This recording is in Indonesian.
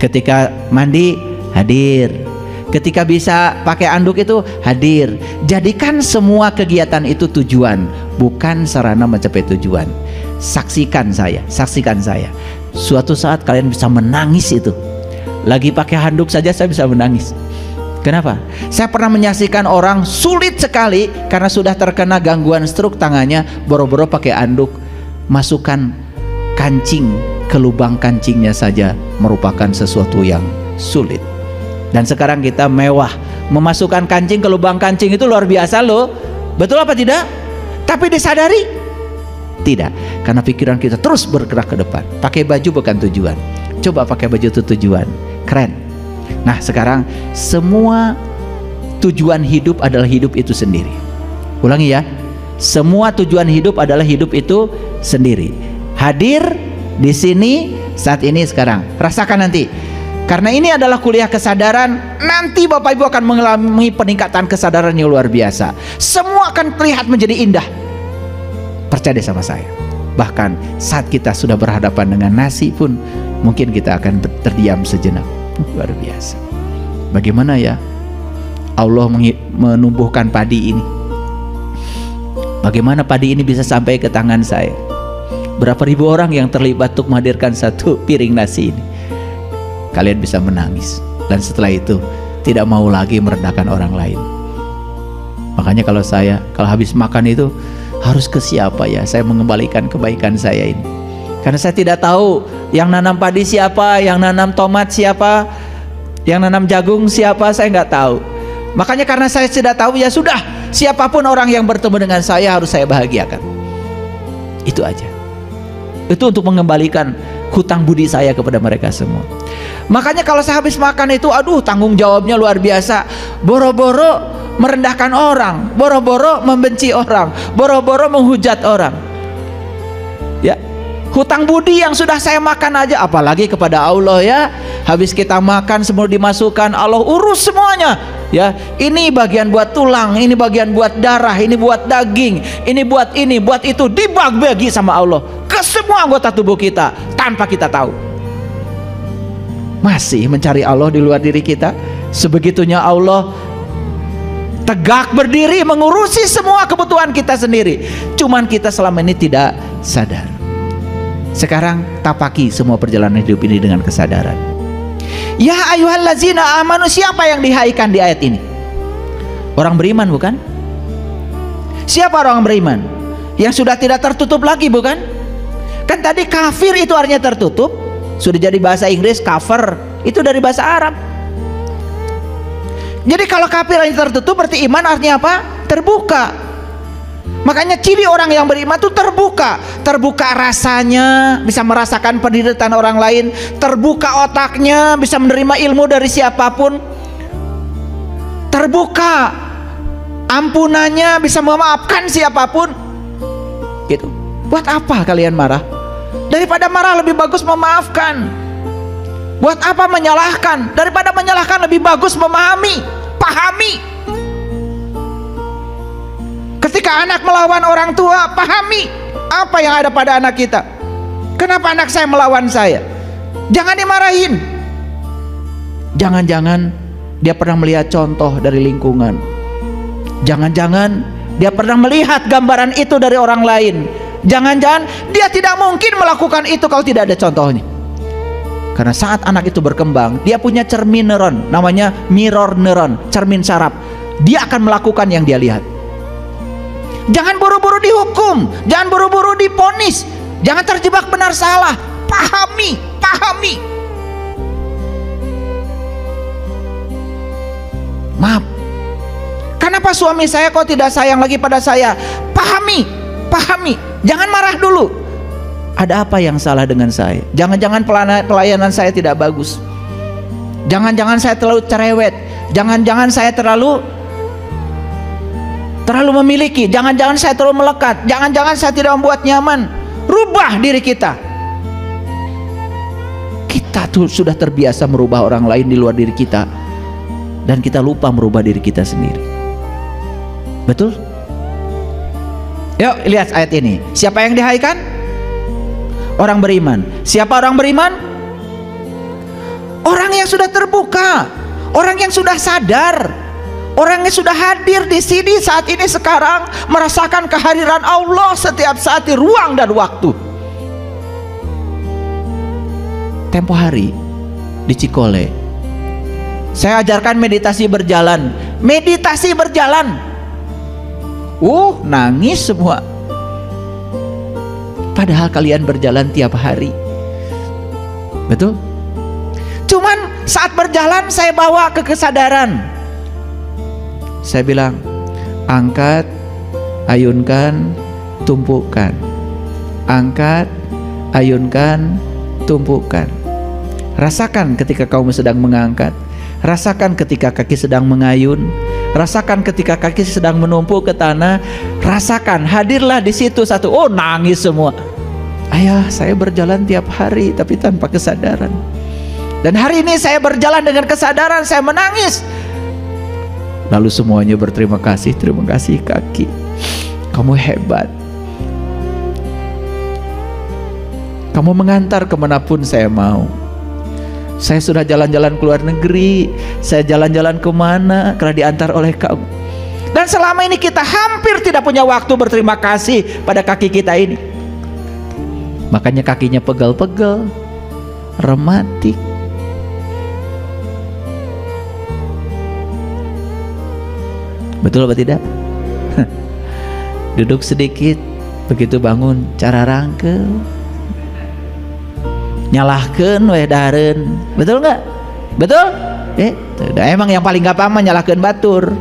Ketika mandi hadir. Ketika bisa pakai anduk itu hadir. Jadikan semua kegiatan itu tujuan, bukan sarana mencapai tujuan. Saksikan saya. Suatu saat kalian bisa menangis itu. Lagi pakai handuk saja saya bisa menangis. Kenapa? Saya pernah menyaksikan orang sulit sekali karena sudah terkena gangguan stroke tangannya, boro-boro pakai anduk, masukkan kancing ke lubang kancingnya saja merupakan sesuatu yang sulit. Dan sekarang kita mewah, memasukkan kancing ke lubang kancing itu luar biasa loh. Betul apa tidak? Tapi disadari? Tidak, karena pikiran kita terus bergerak ke depan. Pakai baju bukan tujuan. Coba pakai baju itu tujuan. Keren. Nah sekarang semua tujuan hidup adalah hidup itu sendiri. Ulangi ya. Semua tujuan hidup adalah hidup itu sendiri. Hadir di sini saat ini sekarang. Rasakan nanti. Karena ini adalah kuliah kesadaran, nanti Bapak Ibu akan mengalami peningkatan kesadaran yang luar biasa. Semua akan terlihat menjadi indah. Percaya sama saya. Bahkan saat kita sudah berhadapan dengan nasi pun mungkin kita akan terdiam sejenak. Luar biasa. Bagaimana ya Allah menumbuhkan padi ini? Bagaimana padi ini bisa sampai ke tangan saya? Berapa ribu orang yang terlibat untuk menghadirkan satu piring nasi ini? Kalian bisa menangis, dan setelah itu tidak mau lagi merendahkan orang lain. Makanya kalau habis makan itu harus ke siapa ya saya mengembalikan kebaikan saya ini. Karena saya tidak tahu yang nanam padi siapa, yang nanam tomat siapa, yang nanam jagung siapa, saya nggak tahu. Makanya karena saya tidak tahu, ya sudah, siapapun orang yang bertemu dengan saya harus saya bahagiakan. Itu aja. Itu untuk mengembalikan hutang budi saya kepada mereka semua. Makanya kalau saya habis makan itu, aduh, tanggung jawabnya luar biasa. Boro-boro merendahkan orang, boro-boro membenci orang, boro-boro menghujat orang. Ya, hutang budi yang sudah saya makan aja, apalagi kepada Allah ya. Habis kita makan semua dimasukkan, Allah urus semuanya. Ya, ini bagian buat tulang, ini bagian buat darah, ini buat daging, ini, buat itu, dibagi sama Allah ke semua anggota tubuh kita tanpa kita tahu. Masih mencari Allah di luar diri kita. Sebegitunya Allah tegak berdiri mengurusi semua kebutuhan kita sendiri. Cuman kita selama ini tidak sadar. Sekarang tapaki semua perjalanan hidup ini dengan kesadaran. Ya ayyuhallazina amanu, siapa yang dihaikan di ayat ini? Orang beriman bukan? Siapa orang beriman? Yang sudah tidak tertutup lagi bukan? Kan tadi kafir itu artinya tertutup. Sudah jadi bahasa Inggris, kafir itu dari bahasa Arab. Jadi kalau kafir yang tertutup berarti iman artinya apa? Terbuka. Makanya ciri orang yang beriman itu terbuka. Terbuka rasanya, bisa merasakan penderitaan orang lain. Terbuka otaknya, bisa menerima ilmu dari siapapun. Terbuka ampunannya, bisa memaafkan siapapun. Gitu. Buat apa kalian marah? Daripada marah lebih bagus memaafkan. Buat apa menyalahkan? Daripada menyalahkan lebih bagus memahami, pahami. Ketika anak melawan orang tua, pahami apa yang ada pada anak kita. Kenapa anak saya melawan saya? Jangan dimarahin. Jangan-jangan dia pernah melihat contoh dari lingkungan. Jangan-jangan dia pernah melihat gambaran itu dari orang lain. Jangan-jangan dia tidak mungkin melakukan itu kalau tidak ada contohnya. Karena saat anak itu berkembang, dia punya cermin neuron, namanya mirror neuron, cermin saraf. Dia akan melakukan yang dia lihat. Jangan buru-buru dihukum, jangan buru-buru diponis, jangan terjebak benar salah. Pahami, pahami. Maaf, kenapa suami saya kok tidak sayang lagi pada saya? Pahami, pahami. Jangan marah dulu. Ada apa yang salah dengan saya? Jangan-jangan pelayanan saya tidak bagus. Jangan-jangan saya terlalu cerewet. Jangan-jangan saya terlalu memiliki. Jangan-jangan saya terlalu melekat. Jangan-jangan saya tidak membuat nyaman. Rubah diri kita. Kita tuh sudah terbiasa merubah orang lain di luar diri kita, dan kita lupa merubah diri kita sendiri. Betul? Yuk lihat ayat ini. Siapa yang dihaikan? Orang beriman. Siapa orang beriman? yang sudah terbuka, orang yang sudah sadar, orang yang sudah hadir di sini saat ini sekarang, merasakan kehadiran Allah setiap saat di ruang dan waktu. Tempo hari di Cikole, saya ajarkan meditasi berjalan. Meditasi berjalan, nangis semua. Padahal kalian berjalan tiap hari, betul? Cuman saat berjalan saya bawa ke kesadaran. Saya bilang, angkat, ayunkan, tumpukan. Angkat, ayunkan, tumpukan. Rasakan ketika kamu sedang mengangkat. Rasakan ketika kaki sedang mengayun. Rasakan ketika kaki sedang menumpuk ke tanah. Rasakan, hadirlah di situ satu. Nangis semua. Ayah, saya berjalan tiap hari tapi tanpa kesadaran. Dan hari ini saya berjalan dengan kesadaran, saya menangis. Lalu semuanya berterima kasih. Terima kasih kaki, kamu hebat. Kamu mengantar kemanapun saya mau. Saya sudah jalan-jalan ke luar negeri, saya jalan-jalan kemana karena diantar oleh kamu. Dan selama ini kita hampir tidak punya waktu berterima kasih pada kaki kita ini. Makanya kakinya pegel-pegel, rematik. Betul apa tidak? Duduk sedikit, begitu bangun cara rangkel, nyalahkan wedaren. Betul nggak? Betul? Emang yang paling gampang nyalahkan batur.